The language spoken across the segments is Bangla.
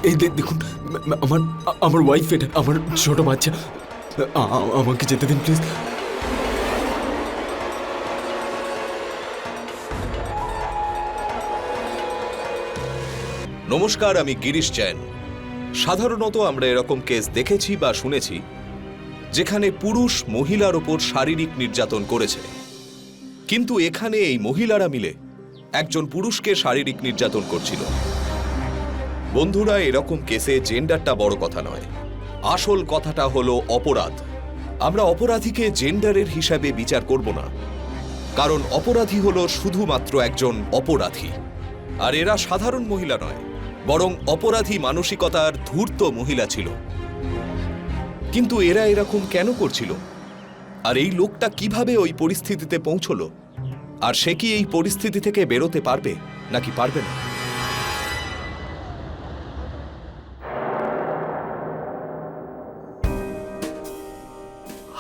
এই দেখুন, আমার আমার ওয়াইফ, এটা আমার ছোট বাচ্চা। আমাকে যেতে দিন প্লিজ। নমস্কার, আমি গিরিশ জৈন। সাধারণত আমরা এরকম কেস দেখেছি বা শুনেছি যেখানে পুরুষ মহিলার ওপর শারীরিক নির্যাতন করেছে, কিন্তু এখানে এই মহিলারা মিলে একজন পুরুষকে শারীরিক নির্যাতন করছিল। বন্ধুরা, এরকম কেসে জেন্ডারটা বড় কথা নয়, আসল কথাটা হলো অপরাধ। আমরা অপরাধীকে জেন্ডারের হিসাবে বিচার করব না, কারণ অপরাধী হলো শুধুমাত্র একজন অপরাধী। আর এরা সাধারণ মহিলা নয়, বরং অপরাধী মানসিকতার ধূর্ত মহিলা ছিল। কিন্তু এরা এরকম কেন করছিল? আর এই লোকটা কিভাবে ওই পরিস্থিতিতে পৌঁছলো? আর সে কি এই পরিস্থিতি থেকে বেরোতে পারবে নাকি পারবে না?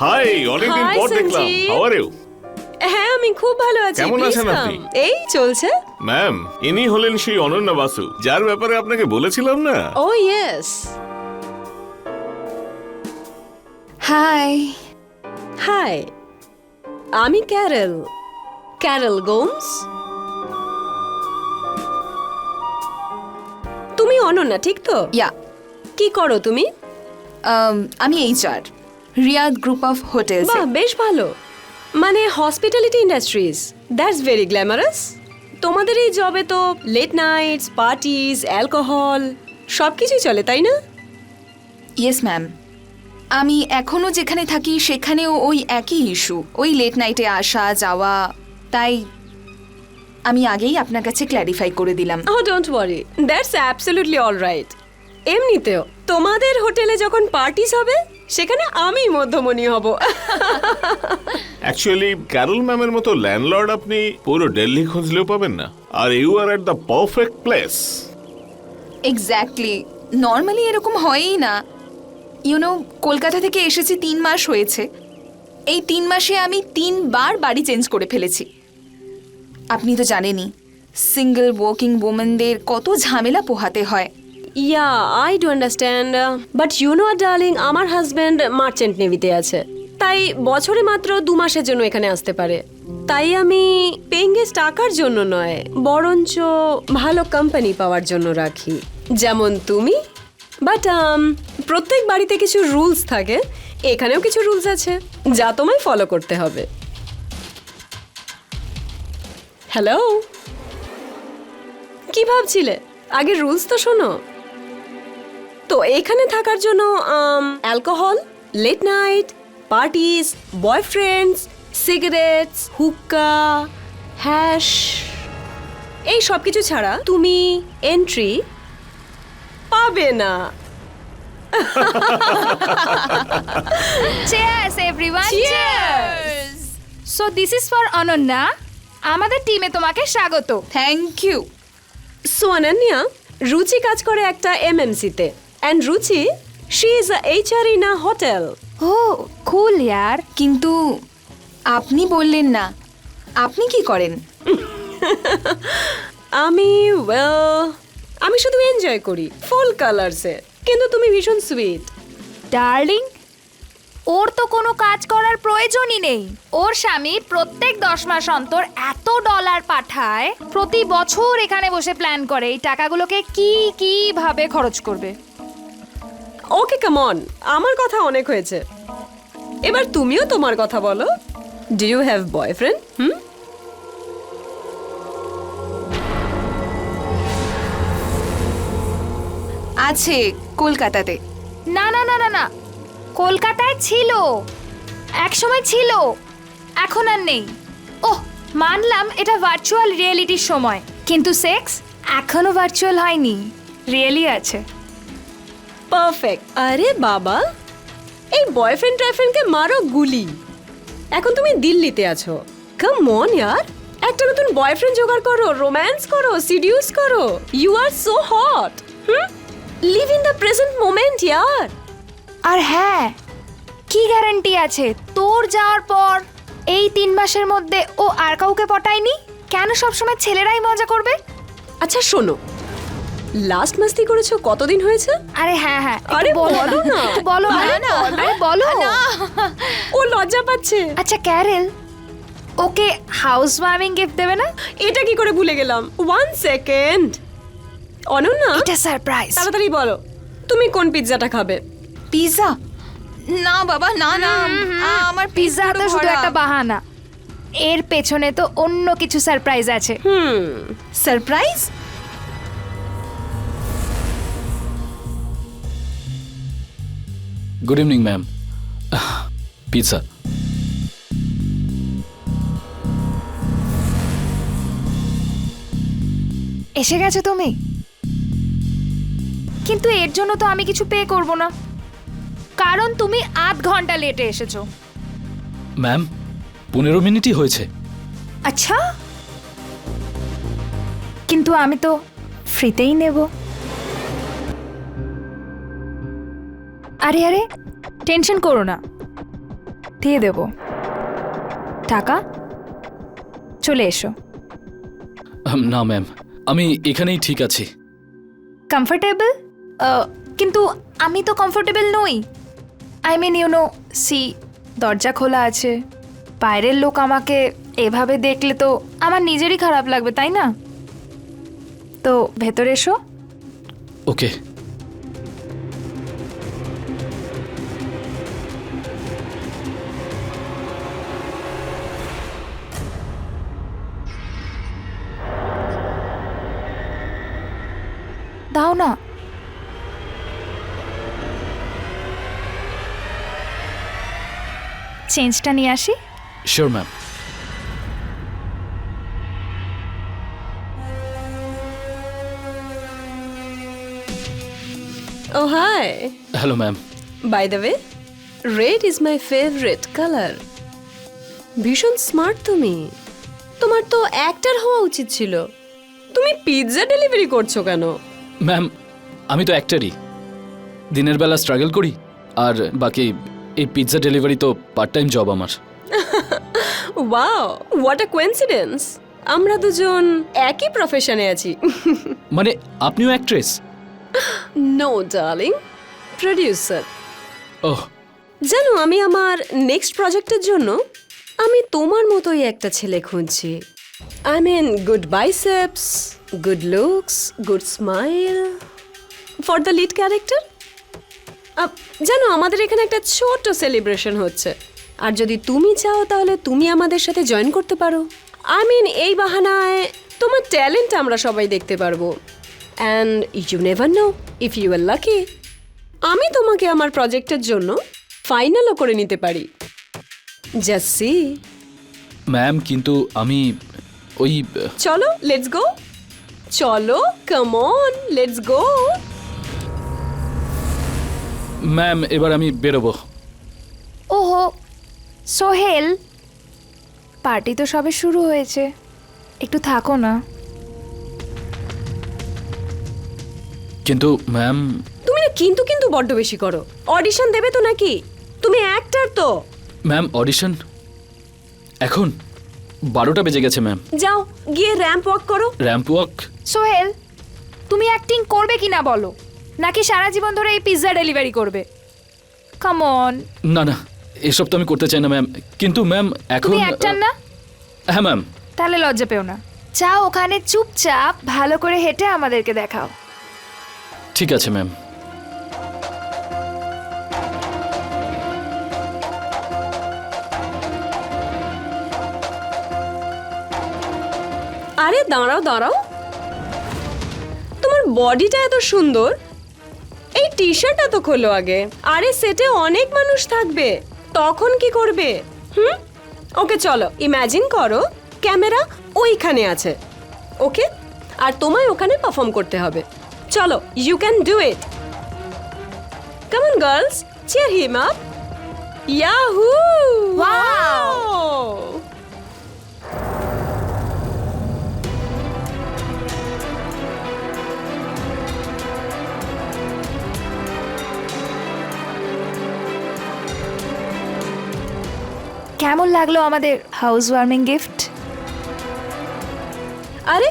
হাই, অনেকদিন পর দেখলাম। How are you? হ্যাঁ, আমি খুব ভালো আছি। কেমন Please আছেন come. আপনি? এই চলছে। ম্যাম, ইনি হলেন সেই অনন্যা বাসু, যার ব্যাপারে আপনাকে বলেছিলাম না? Oh yes. হাই। হাই, আমি ক্যারেল গোমস। তুমি অনন্যা, ঠিক তো? ইয়া, কি করো তুমি? আমি HR, Riyadh group of hotels. বাহ, বেশ ভালো। মানে hospitality industries, that's very glamorous. তোমাদের এই জবে তো লেট নাইটস, পার্টিজ, অ্যালকোহল সবকিছুই চলে, তাই না? ইয়েস ম্যাম, আমি এখনো যেখানে থাকি সেখানেও ওই একই ইস্যু, ওই লেট নাইটে আসা যাওয়া। তাই আমি আগেই আপনার কাছে ক্ল্যারিফাই করে দিলাম। Oh, don't worry. That's absolutely all right. এমনিতেও তোমাদের হোটেলে যখন পার্টিস হবে সেখানে আমি মধ্যমণি হব। অ্যাকচুয়ালি ক্যারল ম্যামের মতো ল্যান্ডলর্ড আপনি পুরো দিল্লি খুঁজলেও পাবেন না। Are you are at the perfect place. Exactly, normally এরকম হয়ই না। ইউনো, কলকাতা থেকে এসেছি 3 মাস হয়েছে। এই 3 মাসে আমি 3 বার বাড়ি চেঞ্জ করে ফেলেছি। আপনি তো জানেনই, সিঙ্গেল ওয়ার্কিং ওমেনদের কত ঝামেলা পোহাতে হয়। Yeah, I do understand. But you know, darling, আমার হাজব্যান্ড মার্চেন্ট নেভিতে আছে, তাই বছরে মাত্র 2 মাসের জন্য এখানে আসতে পারে। তাই আমি পেইং গেস্ট টাকার জন্য নয়, বরঞ্চ ভালো কোম্পানি পাওয়ার জন্য রাখি, যেমন তুমি। বাট প্রত্যেক বাড়িতে কিছু রুলস থাকে, এখানেও কিছু রুলস আছে যা তোমায় ফলো করতে হবে। হ্যালো, কি ভাবছিলে? আগে রুলস তো শোনো। তো এখানে থাকার জন্য alcohol, late night, parties, boyfriends, cigarettes, hookah, hash, এই সব কিছু ছাড়া তুমি এন্ট্রি পাবে না। Cheers everyone. Cheers. So this is for Ananya. আমাদের টিমে তোমাকে স্বাগত। Thank you. সো অনন্যা, রুচি কাজ করে একটা এমএমসিতে, অ্যান্ড রুচি, she is a HR in a hotel. Oh, cool यार. কিন্তু আপনি বললেন না, আপনি কি করেন? আমি শুধু এনজয় করি ফুল কালারসে, কিন্তু তুমি ভীষণ সুইট। ডার্লিং, ওর তো কোনো কাজ করার প্রয়োজনই নেই। ওর স্বামী প্রত্যেক 10 মাস অন্তর এত ডলার পাঠায়, প্রতি বছর এখানে বসে প্ল্যান করে এই টাকাগুলোকে কিভাবে খরচ করবে। ওকে, কাম অন, আমার কথা অনেক হয়েছে। এবার তুমিও তোমার কথা বলো। Do you have boyfriend? আছে, কলকাতাতে। না না না না না, কলকাতায় ছিল, একসময় ছিল, এখন আর নেই। ওহ, মানলাম এটা ভার্চুয়াল রিয়েলিটির সময়, কিন্তু সেক্স এখনো ভার্চুয়াল হয়নি, রিয়েলি আছে। পারফেক্ট। আরে বাবা, এই বয়ফ্রেন্ড টয়ফ্রেন্ডকে মারো গুলি। এখন তুমি দিল্লিতে আছো, কাম অন ইয়ার, একটা নতুন বয়ফ্রেন্ড জোগাড় করো, রোম্যান্স করো, সিডিউস করো। You are so hot. Live in the present moment ইয়ার। আর হ্যাঁ, কি গ্যারান্টি আছে তোর যাওয়ার পর এই 3 মাসের মধ্যে ও আর কাউকে পটায়নি? কেন সবসময় ছেলেরাই মজা করবে? আচ্ছা শোনো, লাস্ট মাস্তি করেছো কতদিন হয়েছে? আরে হ্যাঁ হ্যাঁ একটু আরে বলো বলো না। একটু বলো না না, আরে বলো ও লজ্জা পাচ্ছে। আচ্ছা ক্যারেল, ওকে হাউস ওয়ার্মিং গিফট দেবে না? এটা কি করে ভুলে গেলাম? 1 সেকেন্ড। অনন্যা, এটা সারপ্রাইজ। তাড়াতাড়ি বলো তুমি কোন পিৎজাটা খাবে? পিৎজা? না বাবা, না না, আমার পিৎজা পিৎজা তো শুধু একটা বাহানা, এর পেছনে তো অন্য কিছু সারপ্রাইজ আছে। Surprise. Good evening ma'am. Pizza. এসে গেছো তুমি, কিন্তু এর জন্য তো আমি কিছু পে করব না, কারণ তুমি 8 ঘন্টা লেটে এসেছো। ম্যাম 15 মিনিটই হয়েছে। আচ্ছা, কিন্তু আমি তো ফ্রিতেই নেব। আরে আরে টেনশন করো না, দিয়ে দেব টাকা। চলে এসো। না ম্যাম, আমি এখানেই ঠিক আছি। কমফোর্টেবল? কিন্তু আমি তো কমফোর্টেবল নই। I mean you know, see, দরজা খোলা আছে, বাইরের লোক আমাকে এভাবে দেখলে তো আমার নিজেরই খারাপ লাগবে, তাই না? তো ভেতরে এসো। ওকে। দাও না। চেঞ্জটা নিয়ে আসি। Sure ma'am. Oh hi. Hello ma'am. By the way, red is my favorite color. ভীষণ স্মার্ট তুমি। তোমার তো অ্যাক্টর হওয়া উচিত ছিল। তুমি পিৎজা ডেলিভারি করছো কেন? ম্যাম আমি তো অ্যাক্টরই, দিনের বেলা স্ট্রাগল করি, আর বাকি এই পিৎজা ডেলিভারি তো পার্ট টাইম জব আমার। Wow, what a coincidence. আমরা দুজন একই প্রফেশনে আছি। মানে আপনিও actress? No darling, producer. Oh, জানো আমি আমার নেক্সট প্রজেক্টের জন্য আমি তোমার মতোই একটা ছেলে খুঁজছি। I mean good biceps, good looks, good smile for the lead character. জানো আমাদের এখানে একটা ছোট সেলিব্রেশন হচ্ছে, আর যদি তুমি চাও তাহলে তুমি আমাদের সাথে জয়েন করতে পারো। আই মিন এই বাহানায় তোমার ট্যালেন্ট আমরা সবাই দেখতে পারবো। And you never know, if you are lucky আমি তোমাকে আমার প্রজেক্টের জন্য ফাইনালও করে নিতে পারি। Just see. ম্যাম কিন্তু আমি ওই চলো লেটস গো, চলো come on let's go. Ma'am এবার আমি বেরোবো। ওহো সোহেল, পার্টি তো সবে শুরু হয়েছে, একটু থাকো না। কিন্তু ম্যাম। তুমি না কিন্তু কিন্তু বড্ড বেশি করো। অডিশন দেবে তো নাকি? তুমি অ্যাক্টর তো। ম্যাম অডিশন এখন 12টা বেজে গেছে ম্যাম। যাও গিয়ে র্যাম্প ওয়াক করো। Ramp walk? সোহেল, তুমি অ্যাক্টিং করবে কিনা বলো, নাকি সারা জীবন ধরে এই পিৎজা ডেলিভারি করবে? Come on. না না, এসব তো আমি করতে চাই না ম্যাম। কিন্তু ম্যাম এখন তুমি অ্যাক্টর না? হ্যাঁ ম্যাম। তাহলে লজ্জা পেও না, যাও ওখানে চুপচাপ ভালো করে হেঁটে আমাদেরকে দেখাও। ঠিক আছে ম্যাম। আরে দাঁড়াও দাঁড়াও, তোমার বডিটা এত সুন্দর, এই টি শার্টটা তো খোলো আগে। আরে সেটে অনেক মানুষ থাকবে, তখন কি করবে? ওকে চলো, ইমাজিন করো ক্যামেরা ওইখানে আছে, ওকে, আর তোমায় ওখানে পারফর্ম করতে হবে। চলো, you can do it. Come on girls, cheer him up. Yahoo! Wow! কেমন লাগলো আমাদের হাউস ওয়ার্মিং গিফট? আরে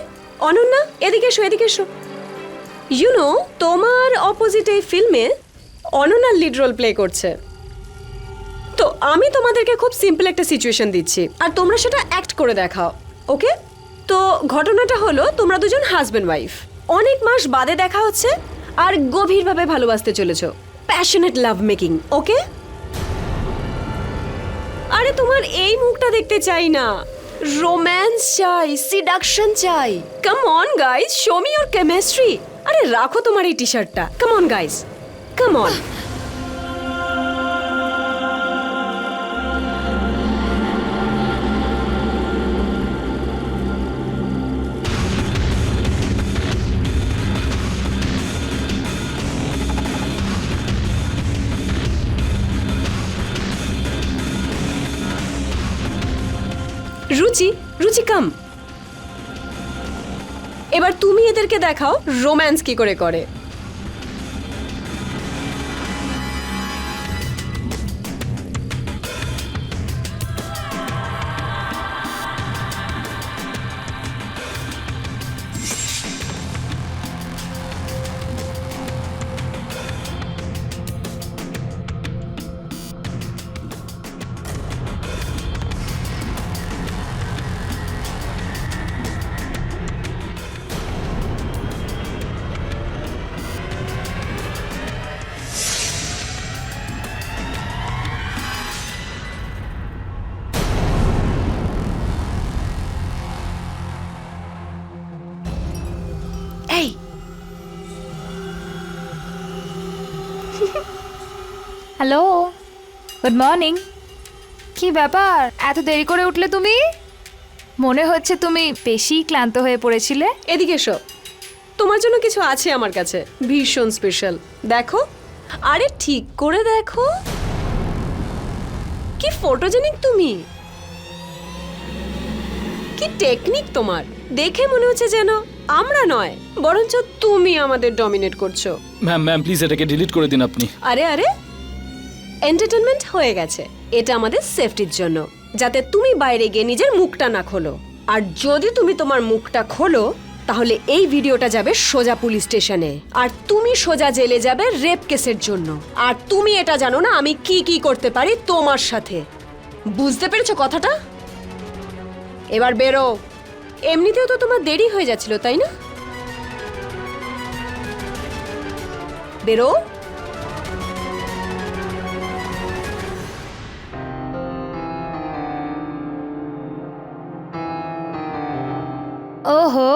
অনন্যা, এদিকে এসো, এদিকে এসো। ইউ নো তোমার অপোজিট এই ফিল্মে অনন্যা লিড রোল প্লে করছে। তো আমি তোমাদেরকে খুব সিম্পল একটা সিচুয়েশন দিচ্ছি আর তোমরা সেটা অ্যাক্ট করে দেখাও, ওকে? তো ঘটনাটা হলো তোমরা দুজন হাজব্যান্ড ওয়াইফ, অনেক মাস বাদে দেখা হচ্ছে আর গভীরভাবে ভালোবাসতে চলেছো, প্যাশনেট লাভ মেকিং, ওকে? আরে তোমার এই মুখটা দেখতে চাই না, রোম্যান্স চাই, সিডাকশন চাই। Come on guys, show me your chemistry. আরে রাখো তোমার এই টি শার্টটা, come on guys, come on. Ruchi, Ruchi কাম। এবার তুমি এদেরকে দেখাও রোম্যান্স কি করে করে। এই হ্যালো, গুড মর্নিং। কি ব্যাপার, এত দেরি করে উঠলে তুমি? মনে হচ্ছে তুমি বেশি ক্লান্ত হয়ে পড়েছিলে। এদিকে এসো, তোমার জন্য কিছু আছে আমার কাছে, ভীষণ স্পেশাল। দেখো, আরে ঠিক করে দেখো, কি ফটোজেনিক তুমি, কি টেকনিক তোমার। দেখে মনে হচ্ছে যেন আমরা নয় বরঞ্চ তুমি আমাদের ডমিনেট করছো। ম্যাম ম্যাম প্লিজ এটাকে ডিলিট করে দিন আপনি। আরে আরে, এন্টারটেনমেন্ট হয়ে গেছে, এটা আমাদের সেফটির জন্য, যাতে তুমি বাইরে গিয়ে নিজের মুখটা না খোলো। আর যদি তুমি তোমার মুখটা খোলো তাহলে এই ভিডিওটা যাবে সোজা পুলিশ স্টেশনে, আর তুমি সোজা জেলে যাবে রেপ কেসের জন্য। আর তুমি এটা জানো না আমি কি কি করতে পারি তোমার সাথে। বুঝতে পেরেছো কথাটা? এবার বেরো। এমনিতেও তো তোমার দেরি হয়ে যাচ্ছিল, তাই না? বেরো। ওহো,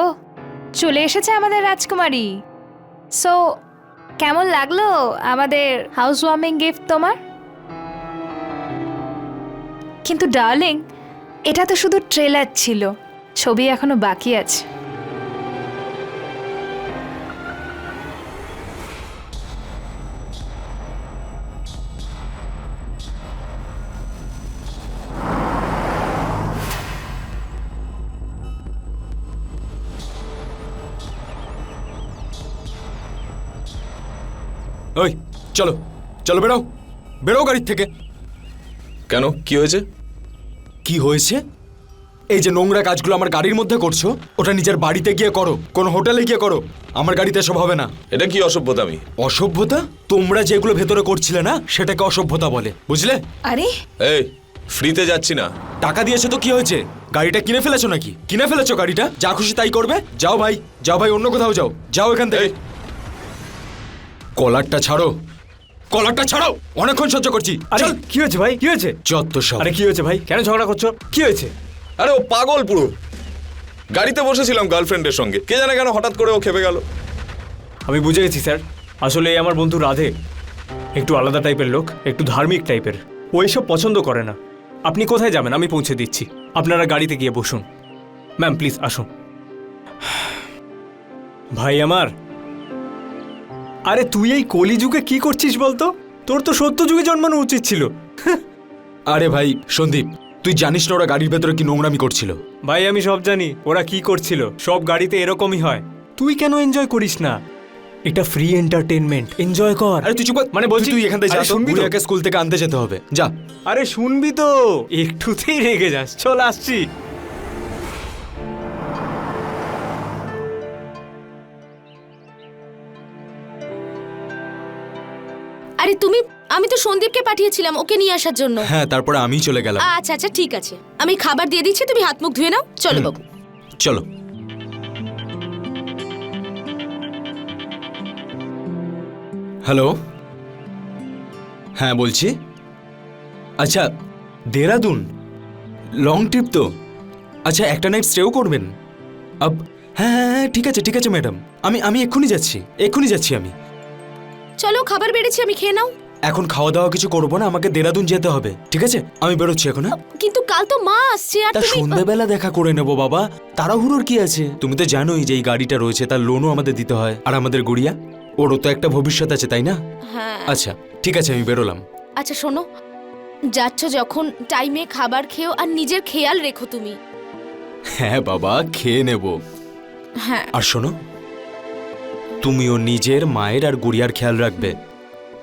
চলে এসেছে আমাদের রাজকুমারী। সো কেমন লাগলো আমাদের হাউস ওয়ার্মিং গিফট তোমার? কিন্তু ডার্লিং, এটা তো শুধু ট্রেলার ছিল, ছবি এখনো বাকি আছে। ওই চলো চলো, বেরো বেরো গাড়ির থেকে। কেন, কি হয়েছে? কি হয়েছে? এই যে নোংরা কাজগুলো আমার গাড়ির মধ্যে করছো, ওটা নিজের বাড়িতে গিয়ে করো, কোনো হোটেলে গিয়ে করো, আমার গাড়িতে এসব হবে না। এটা কি অসভ্যতামি? অসভ্যতা? তোমরা যেগুলো ভেতরে করছিলে না সেটাকে অসভ্যতা বলে, বুঝলে? আরে এই, ফ্রিতে যাচ্ছি না। টাকা দিয়েছো তো কি হয়েছে? গাড়িটা কিনে ফেলেছো নাকি? কিনে ফেলেছো গাড়িটা, যা খুশি তাই করবে। যাও ভাই, যাও ভাই, অন্য কোথাও যাও, যাও এখান থেকে। এই। কলারটা ছাড়ো, কলারটা ছাড়ো, অনেকক্ষণ সহ্য করছি। আরে চল। কি হয়েছে ভাই, কি হয়েছে? যত সব। আরে কি হয়েছে ভাই, কেন ঝগড়া করছো? কি হয়েছে? আরে ও পাগল পুরো। গাড়িতে বসেছিলাম গার্লফ্রেন্ডের সঙ্গে, কে জানে কেন হঠাৎ করে ও খেপে গেল। আমি বুঝে গেছি স্যার, আসলে এই আমার বন্ধু রাধে একটু আলাদা টাইপের লোক, একটু ধার্মিক টাইপের, ও এইসব পছন্দ করে না। আপনি কোথায় যাবেন আমি পৌঁছে দিচ্ছি, আপনারা গাড়িতে গিয়ে বসুন। ম্যাম প্লিজ আসুন। ভাই আমার, আরে তুই এই কলিযুগে কি করছিস বলতো? তোর তো সত্য যুগে জন্মানো উচিত ছিল। আরে ভাই সন্দীপ, তুই জানিস না ওরা গাড়ির ভেতরে কি নোংরামি করছিল? ভাই আমি সব জানি ওরা কি করছিল, সব গাড়িতে এরকমই হয়। তুই কেন এনজয় করিস না? এটা ফ্রি এন্টারটেনমেন্ট, এনজয় কর। আরে তুই চুপ কর। মানে বলছি তুই এখান থেকে যা, আরে শুনবি তো? বুড়িয়াকে স্কুল থেকে আনতে যেতে হবে, যা। আরে শুনবি তো, একটুতেই রেগে যাস, চল আসছি। আরে তুমি, আমি তো সন্দীপকে পাঠিয়েছিলাম ওকে নিয়ে আসার জন্য। হ্যাঁ, তারপরে আমিই চলে গেলাম। আচ্ছা আচ্ছা ঠিক আছে, আমি খাবার দিয়ে দিচ্ছি, তুমি হাত মুখ ধুয়ে নাও। চলো বাবু। চলো। হ্যালো, হ্যাঁ বলছি। আচ্ছা, দেরাদুন লং ট্রিপ তো। আচ্ছা, একটা নাইট স্টেও করবেন? হ্যাঁ হ্যাঁ হ্যাঁ, ঠিক আছে ম্যাডাম, আমি এক্ষুনি যাচ্ছি আমি। চলো, খাবার বেড়েছি, আমি খেয়ে নাও। এখন খাওয়া দাওয়া কিছু করবো না, আমাকে দেরাদুন যেতে হবে, ঠিক আছে? আমি বেরোচ্ছি এখন। হ্যাঁ, কিন্তু কাল তো মা আসছে আর তা তুমি। সন্ধ্যাবেলা দেখা করে নেবো বাবা, তাড়াহুড়োর কি আছে? তুমি তো জানোই যে এই গাড়িটা রয়েছে তার লোনও আমাদের দিতে হয়, আর আমাদের গুড়িয়া, ওরও তো একটা ভবিষ্যৎ আছে, তাই না? হ্যাঁ। আচ্ছা ঠিক আছে, আমি বেরোলাম। আচ্ছা শোনো, যাচ্ছ যখন টাইমে খাবার খেও আর নিজের খেয়াল রেখো তুমি। হ্যাঁ বাবা, খেয়ে নেব। হ্যাঁ। আর শোনো, তুমিও নিজের মায়ের আর গুড়িয়ার খেয়াল রাখবে,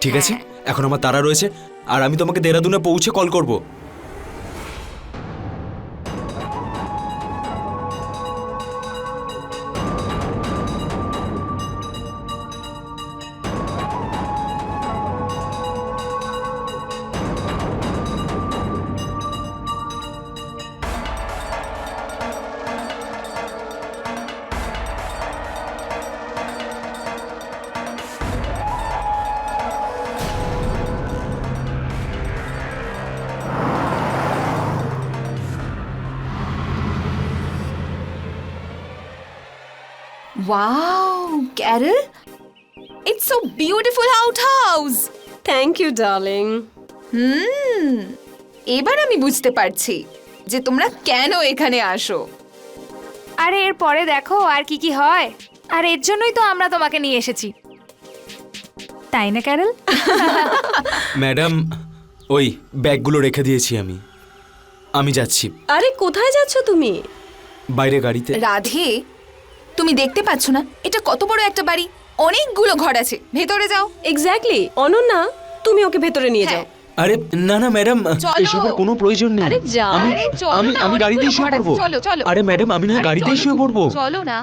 ঠিক আছে? এখন আমার তাড়া রয়েছে, আর আমি তোমাকে দেরাদুনে পৌঁছে কল করব। Wow, Carol, it's so beautiful outhouse. Thank you darling. এবার আমি বুঝতে পারছি যে তোমরা কেন এখানে আসো। আরে এর পরে দেখো আর কি কি হয়, আর এর জন্যই তো আমরা তোমাকে নিয়ে এসেছি, তাই না ক্যারল? ম্যাডাম, ওই ব্যাগগুলো রেখে দিয়েছি আমি যাচ্ছি। আরে কোথায় যাচ্ছ তুমি? বাইরে গাড়িতে। রাধে, তুমি দেখতে পাচ্ছ না এটা কত বড় একটা বাড়ি, অনেকগুলো ঘর আছে, ভেতরে যাও। এক্স্যাক্টলি। অনন্যা, তুমি ওকে ভেতরে নিয়ে যাও। আরে না না ম্যাডাম, চলো। এসবের কোনো প্রয়োজন নেই। আরে যাও। আরে চলো না, আমি গাড়িতেই শুয়ে ঘর আছে, পড়বো। চলো চলো। আরে ম্যাডাম, আমি না গাড়িতেই শুয়ে পড়বো। চলো না।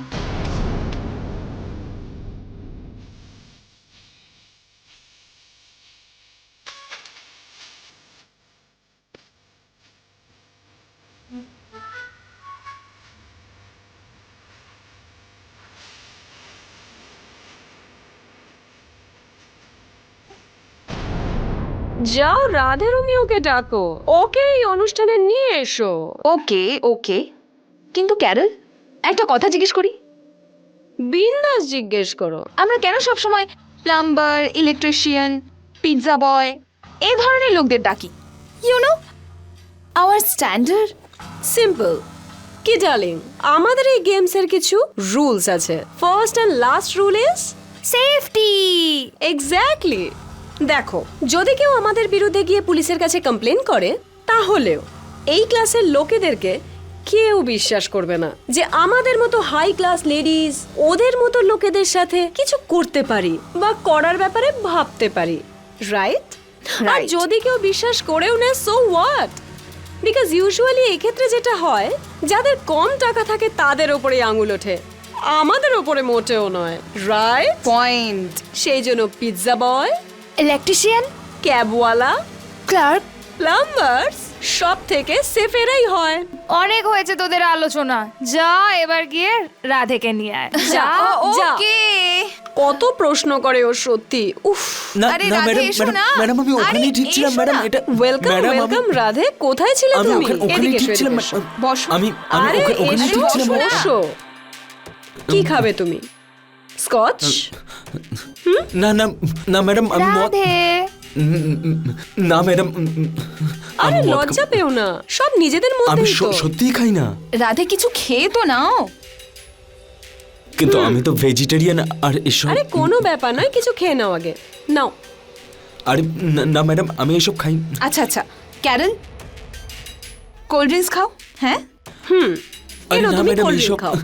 যাও, রাধে রোমিওকে ডাকো, ওকে এই অনুষ্ঠানে নিয়ে এসো। ওকে ওকে, কিন্তু ক্যারল, একটা কথা জিজ্ঞেস করি, বিন্দাস জিজ্ঞেস করো। আমরা কেন সবসময় প্লাম্বার, ইলেকট্রিশিয়ান, পিৎজা বয় এই ধরনের লোকদের ডাকি? You know our standard. Simple. কি ডার্লিং, আমাদের এই গেমসের কিছু রুলস আছে। First and last rule is safety. Exactly. দেখো, যদি কেউ আমাদের বিরুদ্ধে গিয়ে পুলিশের কাছে কমপ্লেন করে, তাহলেও এই ক্লাসের লোকেদেরকে কেউ বিশ্বাস করবে না যে আমাদের মতো হাই ক্লাস লেডিজ ওদের মতো লোকেদের সাথে কিছু করতে পারি বা করার ব্যাপারে ভাবতে পারি, রাইট? আর Right. যদি কেউ বিশ্বাস করেও না, সো হোয়াট? বিকজ ইউজুয়ালি এই ক্ষেত্রে যেটা হয়, যাদের কম টাকা থাকে তাদের ওপরে আঙুল ওঠে, আমাদের ওপরে মোটেও নয়, রাইট? পয়েন্ট। সেই জন্য পিৎজা বয়, ইলেকট্রিশিয়ান, ক্যাবওয়ালা, ক্লার্ক, প্লাম্বার্স সব থেকে সেফেরাই হয়। অনেক হয়েছে তোদের আলোচনা, যা এবার গিয়ে রাধেকে নিয়ে আয়। যা যা। ওকে। কত প্রশ্ন করে ও, সত্যি। উফ। না আরে না রাধে, ম্যাডাম, এসো না। ম্যাডাম আমি ওখানেই আরে ঠিক ছিলাম এসো ম্যাডাম। না। এটা ওয়েলকাম ম্যাডাম, ওয়েলকাম রাধে, কোথায় ছিলে আমি তুমি? ওখানেই এদিকে ঠিক এসো, ছিলাম। এদিকে এসো। বসো। আমি আরে ওখানেই এসো, ঠিক ছিলাম। বসো। কি খাবে তুমি? স্কচ? না না না ম্যাডাম, আমি মদ, রাধে, না ম্যাডাম, আরে লজ্জা পেও না, সব নিজেদের আমি মধ্যেই তো। সত্যিই খাই না, রাধে কিছু খেয়ে তো নাও। কিন্তু আমি তো ভেজিটেরিয়ান। আর এসব, আরে কোনো ব্যাপার নয়, কিছু খেয়ে নাও আগে, নাও। আরে না ম্যাডাম, আমি এসব খাই। আচ্ছা আচ্ছা, ক্যারল, কোল্ড ড্রিঙ্কস খাও। হ্যাঁ, আরে এনো, না তুমি ম্যাডাম, cold drink এসব খাও।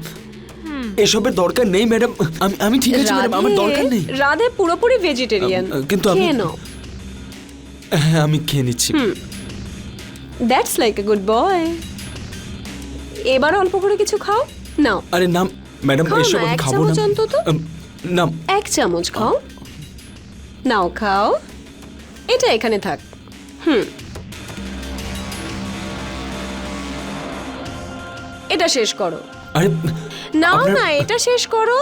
এসবের দরকার নেই ম্যাডাম। আমি ঠিক আছে ম্যাডাম, আমার দরকার নেই। রাধে পুরোপুরি ভেজিটেরিয়ান, কিন্তু আমি- খেয়ে নাও। হ্যাঁ, আমি খেয়ে নিচ্ছি। That's like a good boy. এবার অল্প করে কিছু খাও, নাও। আরে না ম্যাডাম, খাও এসব না, আমি এক খাবো না। চামচ অন্তত। না, 1 চামচ খাও, নাও খাও। এটা এখানে থাক। এটা শেষ করো। আরে নাও না, এটা শেষ করো।